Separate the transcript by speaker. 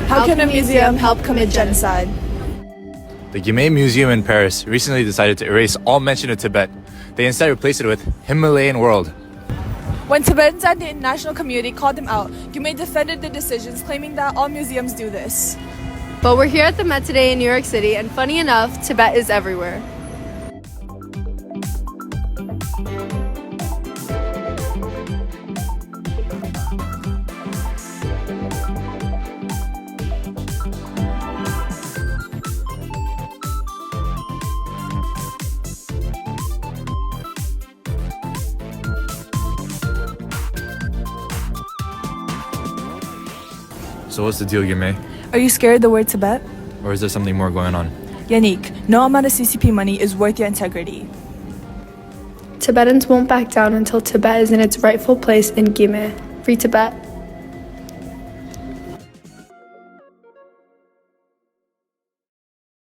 Speaker 1: How can a museum help commit genocide?
Speaker 2: The Guimet Museum in Paris recently decided to erase all mention of Tibet. They instead replaced it with Himalayan world.
Speaker 1: When Tibetans and the international community called them out, Guimet defended the decisions, claiming that all museums do this.
Speaker 3: But we're here at the Met today in New York City, and funny enough, Tibet is everywhere.
Speaker 2: So what's the deal, Guimet?
Speaker 1: Are you scared of the word Tibet?
Speaker 2: Or is there something more going on?
Speaker 1: Yannick, no amount of CCP money is worth your integrity.
Speaker 4: Tibetans won't back down until Tibet is in its rightful place in Guimet. Free Tibet.